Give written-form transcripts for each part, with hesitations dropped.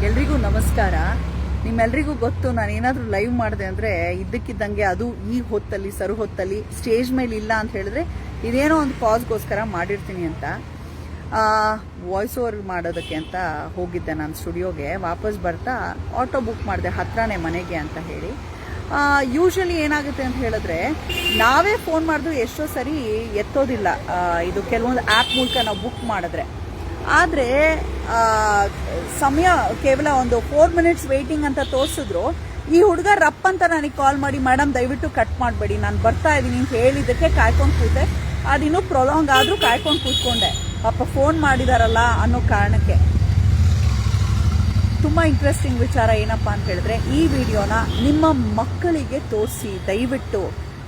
ಎಲ್ರಿಗೂ ನಮಸ್ಕಾರ. ನಿಮ್ಮೆಲ್ರಿಗೂ ಗೊತ್ತು, ನಾನು ಏನಾದರೂ ಲೈವ್ ಮಾಡಿದೆ ಅಂದರೆ ಇದ್ದಕ್ಕಿದ್ದಂಗೆ ಅದು ಈ ಹೊತ್ತಲ್ಲಿ ಸರು ಹೊತ್ತಲ್ಲಿ ಸ್ಟೇಜ್ ಮೇಲೆ ಇಲ್ಲ ಅಂತ ಹೇಳಿದ್ರೆ ಇದೇನೋ ಒಂದು ಕಾಸ್ಗೋಸ್ಕರ ಮಾಡಿರ್ತೀನಿ ಅಂತ ವಾಯ್ಸ್ ಓವರ್ ಮಾಡೋದಕ್ಕೆ ಅಂತ ಹೋಗಿದ್ದೆ ನಾನು ಸ್ಟುಡಿಯೋಗೆ. ವಾಪಸ್ ಬರ್ತಾ ಆಟೋ ಬುಕ್ ಮಾಡಿದೆ ಹತ್ರನೇ ಮನೆಗೆ ಅಂತ ಹೇಳಿ. ಯೂಶಲಿ ಏನಾಗುತ್ತೆ ಅಂತ ಹೇಳಿದ್ರೆ ನಾವೇ ಫೋನ್ ಮಾಡಿದ್ರು ಎಷ್ಟೋ ಸರಿ ಎತ್ತೋದಿಲ್ಲ, ಇದು ಕೆಲವೊಂದು ಆ್ಯಪ್ ಮೂಲಕ ನಾವು ಬುಕ್ ಮಾಡಿದ್ರೆ. ಆದರೆ ಸಮಯ ಕೇವಲ ಒಂದು 4 minutes ವೇಟಿಂಗ್ ಅಂತ ತೋರಿಸಿದ್ರು. ಈ ಹುಡುಗ ರಪ್ ಅಂತ ನನಗೆ ಕಾಲ್ ಮಾಡಿ, ಮೇಡಮ್ ದಯವಿಟ್ಟು ಕಟ್ ಮಾಡಬೇಡಿ, ನಾನು ಬರ್ತಾ ಇದ್ದೀನಿ ಅಂತ ಹೇಳಿದ್ದಕ್ಕೆ ಕಾಯ್ಕೊಂಡು ಕೂತೆ. ಅದಿನ್ನೂ ಪ್ರೊಲಾಂಗ್ ಆದರೂ ಕಾಯ್ಕೊಂಡು ಕೂತ್ಕೊಂಡೆ, ಪಾಪ ಫೋನ್ ಮಾಡಿದಾರಲ್ಲ ಅನ್ನೋ ಕಾರಣಕ್ಕೆ. ತುಂಬ ಇಂಟ್ರೆಸ್ಟಿಂಗ್ ವಿಚಾರ ಏನಪ್ಪ ಅಂತ ಹೇಳಿದ್ರೆ, ಈ ವಿಡಿಯೋನ ನಿಮ್ಮ ಮಕ್ಕಳಿಗೆ ತೋರಿಸಿ ದಯವಿಟ್ಟು.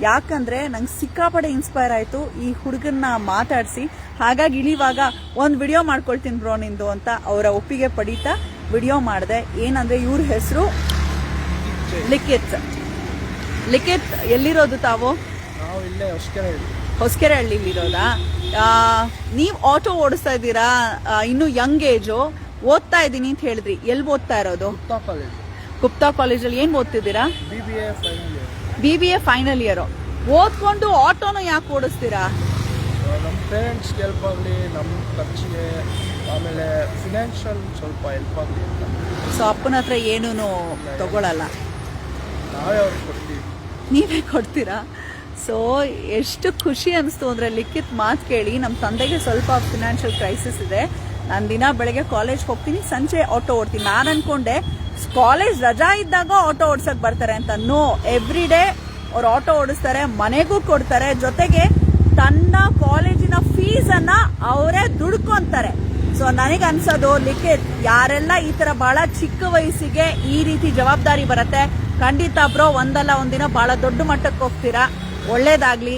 ಯಾಕಂದ್ರೆ ನಂಗೆ ಸಿಕ್ಕಾಪಡೆ ಇನ್ಸ್ಪೈರ್ ಆಯಿತು ಈ ಹುಡುಗನ್ನ ಮಾತಾಡಿಸಿ. ಹಾಗಾಗಿ ಇಳಿವಾಗ ಒಂದು ವಿಡಿಯೋ ಮಾಡ್ಕೊಳ್ತೀನಿ ಬ್ರೋ ನಿಂದು ಅಂತ ಅವರ ಒಪ್ಪಿಗೆ ಪಡೀತಾ ವಿಡಿಯೋ ಮಾಡಿದೆ. ಏನಂದ್ರೆ ಇವ್ರ ಹೆಸರು ಲಿಖಿತ್. ಲಿಖಿತ್ ಎಲ್ಲಿರೋದು ತಾವು? ನಾವು ಇಲ್ಲೇ ಹೊಸಕೆರೆ ಹಳ್ಳಿಲಿರೋದಾ? ನೀವು ಆಟೋ ಓಡಿಸ್ತಾ ಇದ್ದೀರಾ, ಇನ್ನು ಯಂಗ್ ಏಜು, ಓದ್ತಾ ಇದ್ದೀನಿ ಅಂತ ಹೇಳಿದ್ರಿ. ಎಲ್ಲಿ ಓದ್ತಾ ಇರೋದು? ಗುಪ್ತಾ ಕಾಲೇಜಲ್ಲಿ. ಏನು ಓದ್ತಿದ್ದೀರಾ? BBA final year. ಓದ್ಕೊಂಡು ಆಟೋನು ಯಾಕೆ ಓಡಿಸ್ತೀರಾ? ನಮ್ಮ ಪೇರೆಂಟ್ಸ್ ಹೆಲ್ಪ್ ಆಗಲಿ, ನಮ್ಮ ಖರ್ಚಿಗೆ, ಆಮೇಲೆ ಫಿನಾನ್ಷಿಯಲ್ ಸ್ವಲ್ಪ ಹೆಲ್ಪ್ ಆಗಲಿ ಅಂತ. ಸೊ ಅಪ್ಪನ ಹತ್ರ ಏನೂ ತಗೊಳ್ಳಲ್ಲ, ನಾವೇ ಅವ್ರಿಗೆ ಕೊಡ್ತೀವಿ. ನೀವೇ ಕೊಡ್ತೀರಾ? ಸೊ ಎಷ್ಟು ಖುಷಿ ಅನಿಸ್ತು ಅಂದರೆ ಲಿಖಿತ್ ಮಾತು ಕೇಳಿ. ನಮ್ಮ ತಂದೆಗೆ ಸ್ವಲ್ಪ ಫಿನಾನ್ಷಿಯಲ್ ಕ್ರೈಸಿಸ್ ಇದೆ. ನಾನು ದಿನ ಬೆಳಗ್ಗೆ ಕಾಲೇಜ್ಗೆ ಹೋಗ್ತೀನಿ, ಸಂಜೆ ಆಟೋ ಓಡ್ತೀನಿ. ನಾನು ಅನ್ಕೊಂಡೆ ಕಾಲೇಜ್ ರಜಾ ಇದ್ದಾಗ ಆಟೋ ಓಡಿಸಕ್ ಬರ್ತಾರೆ ಅಂತ. ನೋ, ಎವ್ರಿ ಡೇ ಅವ್ರು ಆಟೋ ಓಡಿಸ್ತಾರೆ, ಮನೆಗೂ ಕೊಡ್ತಾರೆ, ಜೊತೆಗೆ ತನ್ನ ಕಾಲೇಜಿನ ಫೀಸ್ ಅನ್ನ ಅವರೇ ದುಡ್ಕೊಂತಾರೆ. ಸೊ ನನಗೆ ಅನ್ಸೋದು, ಲಿಖಿತ್, ಯಾರೆಲ್ಲ ಈ ತರ ಬಹಳ ಚಿಕ್ಕ ವಯಸ್ಸಿಗೆ ಈ ರೀತಿ ಜವಾಬ್ದಾರಿ ಬರುತ್ತೆ, ಖಂಡಿತ ಬ್ರೋ ಒಂದಲ್ಲ ಒಂದಿನ ಬಹಳ ದೊಡ್ಡ ಮಟ್ಟಕ್ಕೆ ಹೋಗ್ತೀರಾ. ಒಳ್ಳೇದಾಗ್ಲಿ.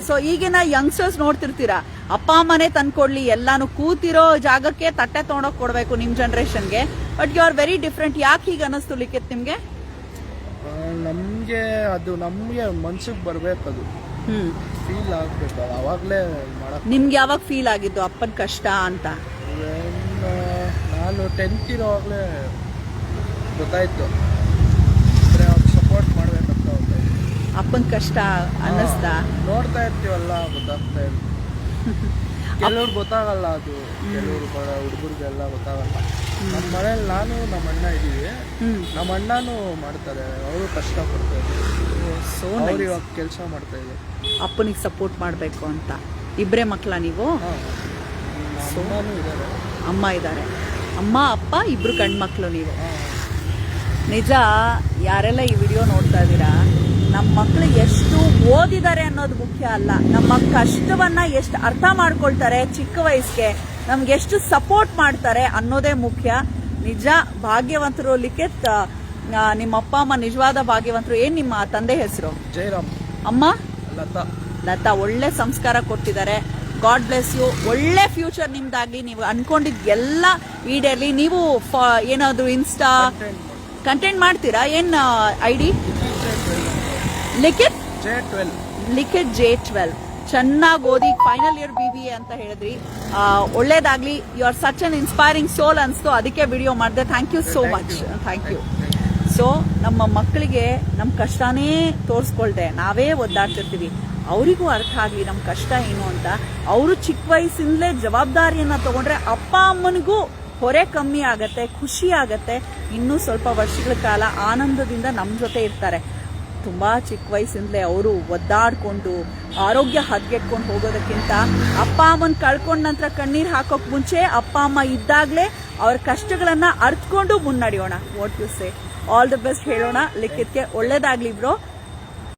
ಸೊ ಈಗಿನ ಯಂಗ್ಸ್ಟರ್ಸ್ ನೋಡ್ತಿರ್ತೀರಾ, ಅಪ್ಪ ಅಮ್ಮನೇ ತಂದ್ಕೊಡ್ಲಿ, ಎಲ್ಲಾನು ಕೂತಿರೋ ಜಾಗಕ್ಕೆ ತಟ್ಟೆ ತೊಗೊಂಡೋಗಿ ಕೊಡ್ಬೇಕು ನಿಮ್ ಜನರೇಷನ್ಗೆ. But you are very different. ಯಾಕೆ ಹೀಗೆ ಅನ್ನಿಸ್ತು ಲಿಖಿತ್ ನಿಮ್ಗೆ? ನಮ್ಗೆ ಅದು ನಮ್ಗೆ ಮನ್ಸಿಗೆ ಬರ್ಬೇಕು, ಅದು ಫೀಲ್ ಆಗ್ಬೇಕು, ಅವಾಗ್ಲೇ ಮಾಡಕ್. ನಿಮ್ಗೆ ಯಾವಾಗ ಫೀಲ್ ಆಗಿದ್ದು ಅಪ್ಪನ ಕಷ್ಟ ಅಂತ? ನಾನು 10th ಇರೋವಾಗ್ಲೇ ಗೊತ್ತಾಯ್ತು, ಸಪೋರ್ಟ್ ಮಾಡ್ಬೇಕಂತ ಅಪ್ಪನ ಕಷ್ಟ ಅನ್ನಿಸ್ತಾ? ನೋಡ್ತಾ ಇರ್ತೀವಲ್ಲ, ಗೊತ್ತಾಗ್ತಾ ಇರ್ತೀವಿ. ಕೆಲವ್ರು ಗೊತ್ತಾಗಲ್ಲ, ಅದು ಕೆಲವ್ರು ಹುಡುಗರಿಗೆಲ್ಲ ಗೊತ್ತಾಗಲ್ಲ. ನಮ್ಮ ಮನೇಲಿ ನಾನು ನಮ್ಮ ಅಣ್ಣ ಇದೀವಿ, ನಮ್ಮ ಅಣ್ಣನೂ ಮಾಡ್ತಾರೆ, ಅವರು ಕಷ್ಟ ಪಡ್ತಾರೆ. ಸೊ ಅವ್ರು ಇವಾಗ ಕೆಲಸ ಮಾಡ್ತಾ ಇದ್ದಾರೆ. ಅಪ್ಪನಿಗೆ ಸಪೋರ್ಟ್ ಮಾಡಬೇಕು ಅಂತ. ಇಬ್ಬರೇ ಮಕ್ಕಳ ನೀವು? ಅಮ್ಮನೂ ಇದ್ದಾರೆ, ಅಮ್ಮ ಇದ್ದಾರೆ. ಅಮ್ಮ ಅಪ್ಪ ಇಬ್ರು ಗಂಡು ಮಕ್ಕಳು ನೀವು. ನಿಜ, ಯಾರೆಲ್ಲ ಈ ವಿಡಿಯೋ ನೋಡ್ತಾ ಇದ್ದೀರಾ, ನಮ್ಮ ಮಕ್ಕಳು ಎಷ್ಟು ಓದಿದ್ದಾರೆ ಅನ್ನೋದು ಮುಖ್ಯ ಅಲ್ಲ, ನಮ್ಮ ಕಷ್ಟವನ್ನ ಎಷ್ಟು ಅರ್ಥ ಮಾಡ್ಕೊಳ್ತಾರೆ ಚಿಕ್ಕ ವಯಸ್ಸಿಗೆ, ನಮ್ಗೆ ಎಷ್ಟು ಸಪೋರ್ಟ್ ಮಾಡ್ತಾರೆ ಅನ್ನೋದೇ ಮುಖ್ಯ. ನಿಜ ಭಾಗ್ಯವಂತರು ಲಿಖಿತ್. ನಿಮ್ಮ ಅಪ್ಪ ಅಮ್ಮ ನಿಜವಾದ ಭಾಗ್ಯವಂತರು. ಏನ್ ನಿಮ್ಮ ತಂದೆ ಹೆಸರು? ಜಯರಾಮ್. ಅಮ್ಮ? ಲತಾ. ಲತಾ. ಒಳ್ಳೆ ಸಂಸ್ಕಾರ ಕೊಟ್ಟಿದ್ದಾರೆ. God bless you. ಒಳ್ಳೆ ಫ್ಯೂಚರ್ ನಿಮ್ದಾಗ್ಲಿ, ನೀವು ಅನ್ಕೊಂಡಿದ್ ಎಲ್ಲ ಈಡೇರ್ಲಿ. ನೀವು ಏನಾದ್ರು ಇನ್ಸ್ಟಾ ಕಂಟೆಂಟ್ ಮಾಡ್ತೀರಾ? ಏನ್ ID? ಲಿಖಿತ್ J12. ಲಿಖಿತ್ J12. ಚೆನ್ನಾಗಿ ಓದಿ ಫೈನಲ್ ಇಯರ್ BBA ಅಂತ ಹೇಳಿದ್ರಿ. ಒಳ್ಳೇದಾಗ್ಲಿ. You are such an inspiring soul ಅನ್ಸ್ತು, ಅದಕ್ಕೆ ವಿಡಿಯೋ ಮಾಡಿದೆ. Thank you so much. Thank you. So ನಮ್ಮ ಮಕ್ಕಳಿಗೆ ನಮ್ಮ ಕಷ್ಟನೇ ತೋರಿಸ್ಕೊಳ್ದೆ ನಾವೇ ಒದ್ದಾಡ್ತಿರ್ತೀವಿ, ಅವರಿಗೂ ಅರ್ಥ ಆಗಲಿ ನಮ್ಮ ಕಷ್ಟ ಏನು ಅಂತ. ಅವರು ಚಿಕ್ಕ ವಯಸ್ಸಿಂದಲೇ ಜವಾಬ್ದಾರಿಯನ್ನ ತಗೊಂಡ್ರೆ ಅಪ್ಪ ಅಮ್ಮನಿಗೂ ಹೊರೆ ಕಮ್ಮಿ ಆಗತ್ತೆ, ಖುಷಿ ಆಗತ್ತೆ. ಇನ್ನೂ ಸ್ವಲ್ಪ ವರ್ಷಗಳ ಕಾಲ ಆನಂದದಿಂದ ನಮ್ಮ ಜೊತೆ ಇರ್ತಾರೆ. ತುಂಬಾ ಚಿಕ್ಕ ವಯಸ್ಸಿಂದಲೇ ಅವರು ಒದ್ದಾಡ್ಕೊಂಡು ಆರೋಗ್ಯ ಹದಗೆಟ್ಕೊಂಡು ಹೋಗೋದಕ್ಕಿಂತ ಅಪ್ಪ ಅಮ್ಮನ ಕಳ್ಕೊಂಡ ನಂತರ ಕಣ್ಣೀರ್ ಹಾಕೋಕ್ ಮುಂಚೆ ಅಪ್ಪ ಅಮ್ಮ ಇದ್ದಾಗ್ಲೇ ಅವ್ರ ಕಷ್ಟಗಳನ್ನ ಅರ್ಥಕೊಂಡು ಮುನ್ನಡೆಯೋಣ. What you say? All the best ಹೇಳೋಣ ಲಿಖಿತ್ಗೆ. ಒಳ್ಳೇದಾಗ್ಲಿ ಬ್ರೋ.